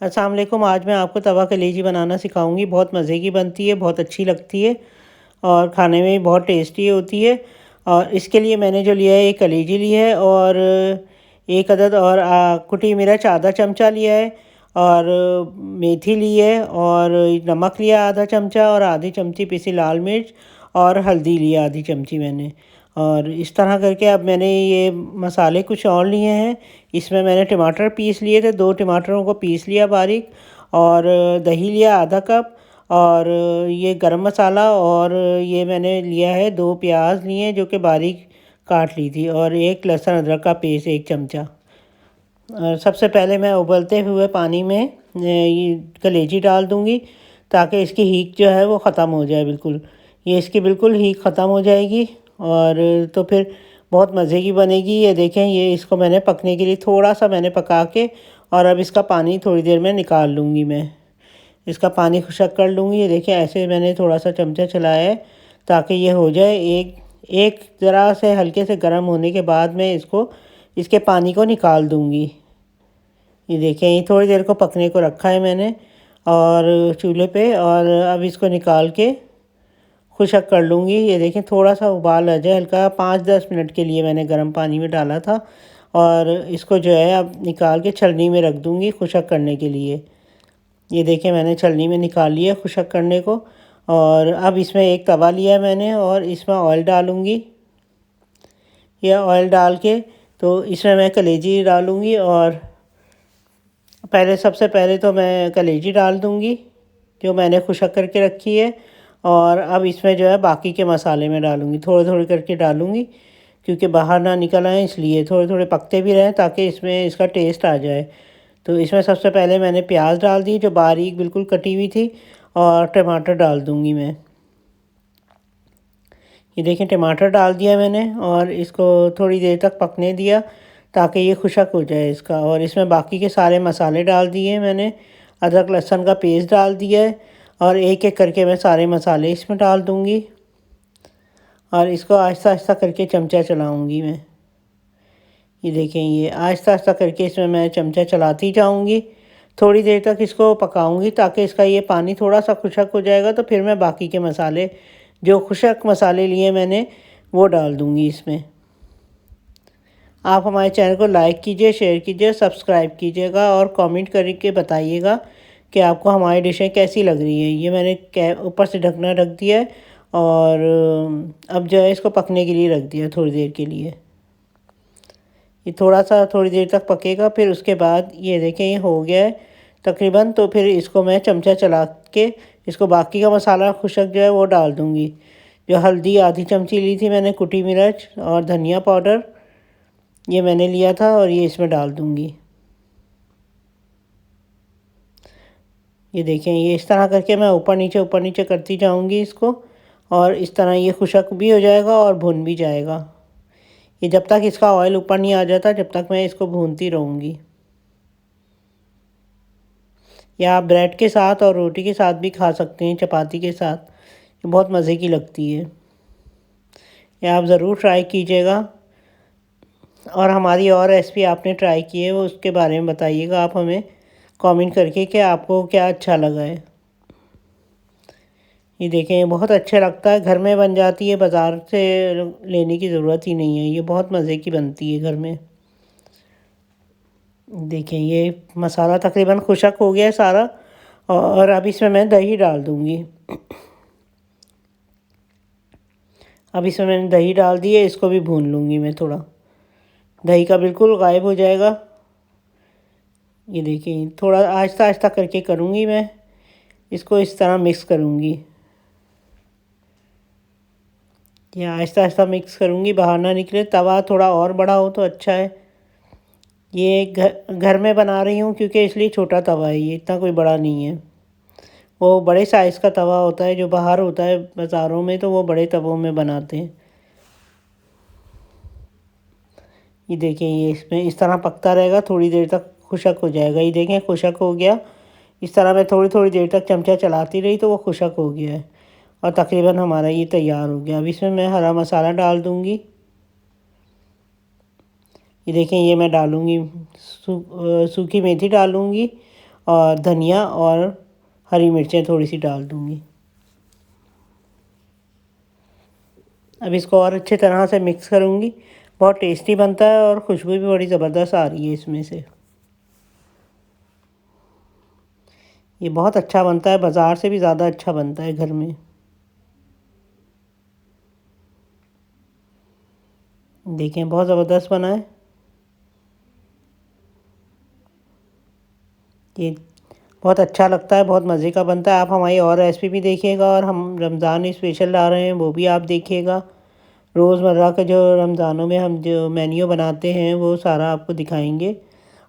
अस्सलाम वालेकुम। आज मैं आपको तवा कलेजी बनाना सिखाऊंगी। बहुत मज़े की बनती है, बहुत अच्छी लगती है और खाने में भी बहुत टेस्टी होती है। और इसके लिए मैंने जो लिया है, एक कलेजी ली है और एक अदद और कुटी मिर्च आधा चमचा लिया है और मेथी ली है और नमक लिया आधा चमचा और आधी चमची पिसी लाल मिर्च और हल्दी लिया आधी चमची मैंने। और इस तरह करके अब मैंने ये मसाले कुछ और लिए हैं। इसमें मैंने टमाटर पीस लिए थे, 2 टमाटरों को पीस लिया बारीक और दही लिया आधा कप और ये गरम मसाला और ये मैंने लिया है 2 प्याज लिए जो कि बारीक काट ली थी और एक लहसुन अदरक का पेस्ट 1 चमचा। सबसे पहले मैं उबलते हुए पानी में ये कलेजी डाल दूँगी ताकि इसकी हीट जो है वो ख़त्म हो जाए बिल्कुल। ये इसकी बिल्कुल हीट ख़त्म हो जाएगी और तो फिर बहुत मज़े की बनेगी। ये देखें, ये इसको मैंने पकने के लिए थोड़ा-सा मैंने पका के और अब इसका पानी थोड़ी देर में निकाल लूँगी मैं। इसका पानी खुशक कर लूँगी। ये देखिए, ऐसे मैंने थोड़ा-सा चमचा चलाया है ताकि ये हो जाए। एक एक ज़रा से हल्के से गर्म होने के बाद मैं इसके पानी को निकाल दूँगी। ये देखें, ये थोड़ी देर को पकने को रखा है मैंने और चूल्हे पे और अब इसको निकाल के खुशक कर लूँगी। ये देखें, थोड़ा-सा उबाल आ जाए हल्का, 5-10 मिनट के लिए मैंने गर्म पानी में डाला था और इसको जो है अब निकाल के छलनी में रख दूँगी खुशक करने के लिए। ये देखिए, मैंने छलनी में निकाल लिया खुशक करने को और अब इसमें एक तवा लिया है मैंने और इसमें ऑयल डालूँगी। ये ऑयल डाल के तो इसमें मैं कलेजी डालूँगी और सबसे पहले तो मैं कलेजी डाल दूँगी जो मैंने खुशक करके रखी है और अब इसमें जो है बाकी के मसाले मैं डालूँगी, थोड़े-थोड़े करके डालूँगी क्योंकि बाहर ना निकल आए, इसलिए थोड़े-थोड़े पकते भी रहें ताकि इसमें इसका टेस्ट आ जाए। तो इसमें सबसे पहले मैंने प्याज डाल दी जो बारीक बिल्कुल कटी हुई थी और टमाटर डाल दूँगी मैं। ये देखिए, टमाटर डाल दिया मैंने और इसको थोड़ी देर तक पकने दिया ताकि ये खुशक हो जाए इसका। और इसमें बाकी के सारे मसाले डाल दिए मैंने, अदरक लहसुन का पेस्ट डाल दिया है और एक-एक करके मैं सारे मसाले इसमें डाल दूँगी और इसको आहिस्ता-आहिस्ता करके चमचा चलाऊँगी मैं। ये देखें, ये आहिस्ता-आहिस्ता करके इसमें मैं चमचा चलाती जाऊँगी। थोड़ी देर तक इसको पकाऊँगी ताकि इसका ये पानी थोड़ा-सा खुशक हो जाएगा तो फिर मैं बाकी के मसाले, जो खुशक मसाले लिए मैंने, वो डाल दूँगी इसमें। आप हमारे चैनल को लाइक कीजिए, शेयर कीजिए, सब्सक्राइब कीजिएगा और कमेंट करके बताइएगा कि आपको हमारी डिशें कैसी लग रही हैं। ये मैंने कै ऊपर से ढकना रख दिया है और अब जो है इसको पकने के लिए रख दिया थोड़ी देर के लिए। ये थोड़ी देर तक पकेगा, फिर उसके बाद ये देखें ये हो गया है तकरीबन। तो फिर इसको मैं चमचा चला के इसको बाकी का मसाला खुशक जो है वो डाल दूँगी। जो हल्दी आधी चमची ली थी मैंने, कुटी मिर्च और धनिया पाउडर ये मैंने लिया था और ये इसमें डाल दूँगी। ये देखें, ये इस तरह करके मैं ऊपर नीचे करती जाऊँगी इसको और इस तरह ये खुशक भी हो जाएगा और भुन भी जाएगा। ये जब तक इसका ऑयल ऊपर नहीं आ जाता जब तक मैं इसको भूनती रहूँगी। या आप ब्रेड के साथ और रोटी के साथ भी खा सकते हैं, चपाती के साथ। ये बहुत मज़े की लगती है। या आप ज़रूर ट्राई कीजिएगा और हमारी और रेसिपी आपने ट्राई की है वो उसके बारे में बताइएगा आप हमें कमेंट करके कि आपको क्या अच्छा लगा है। ये देखें, ये बहुत अच्छा लगता है, घर में बन जाती है, बाज़ार से लेने की ज़रूरत ही नहीं है। ये बहुत मज़े की बनती है घर में। देखें, ये मसाला तकरीबन खुशक हो गया है सारा और अब इसमें मैं दही डाल दूँगी। अब इसमें मैंने दही डाल दी है, इसको भी भून लूँगी मैं थोड़ा। दही का बिल्कुल गायब हो जाएगा। ये देखिए, थोड़ा आहिस्ता-आहिस्ता करके करूँगी मैं, इसको इस तरह मिक्स करूँगी। ये आहिस्ता-आहिस्ता मिक्स करूँगी, बाहर ना निकले। तवा थोड़ा और बड़ा हो तो अच्छा है। ये घर में बना रही हूँ क्योंकि इसलिए छोटा तवा है, ये इतना कोई बड़ा नहीं है। वो बड़े साइज़ का तवा होता है जो बाहर होता है बाज़ारों में, तो वो बड़े तवों में बनाते हैं। ये देखें, ये इसमें इस तरह पकता रहेगा, थोड़ी देर तक खुशक हो जाएगा। ये देखें, खुशक हो गया। इस तरह मैं थोड़ी-थोड़ी देर तक चमचा चलाती रही तो वो खुशक हो गया है और तकरीबन हमारा ये तैयार हो गया। अब इसमें मैं हरा मसाला डाल दूँगी। ये देखें, ये मैं डालूँगी सूखी मेथी डालूँगी और धनिया और हरी मिर्चें थोड़ी सी डाल दूँगी। अब इसको और अच्छे तरह से मिक्स करूँगी। बहुत टेस्टी बनता है और खुशबू भी बड़ी ज़बरदस्त आ रही है इसमें से। ये बहुत अच्छा बनता है, बाज़ार से भी ज़्यादा अच्छा बनता है घर में। देखें बहुत ज़बरदस्त बना है। ये बहुत अच्छा लगता है, बहुत मज़े का बनता है। आप हमारी और रेसिपी भी देखिएगा और हम रमज़ान स्पेशल ला रहे हैं वो भी आप देखिएगा। रोज़मर्रा का जो रमज़ानों में हम जो मेन्यू बनाते हैं वो सारा आपको दिखाएंगे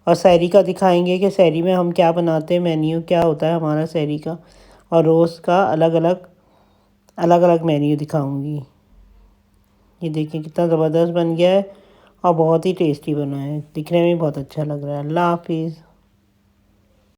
और सहरी का दिखाएंगे कि सहरी में हम क्या बनाते हैं, मेन्यू क्या होता है हमारा सहरी का, और रोज़ का अलग अलग मेन्यू दिखाऊंगी। ये देखिए कितना ज़बरदस्त बन गया है और बहुत ही टेस्टी बना है, दिखने में बहुत अच्छा लग रहा है। अल्लाह हाफिज़।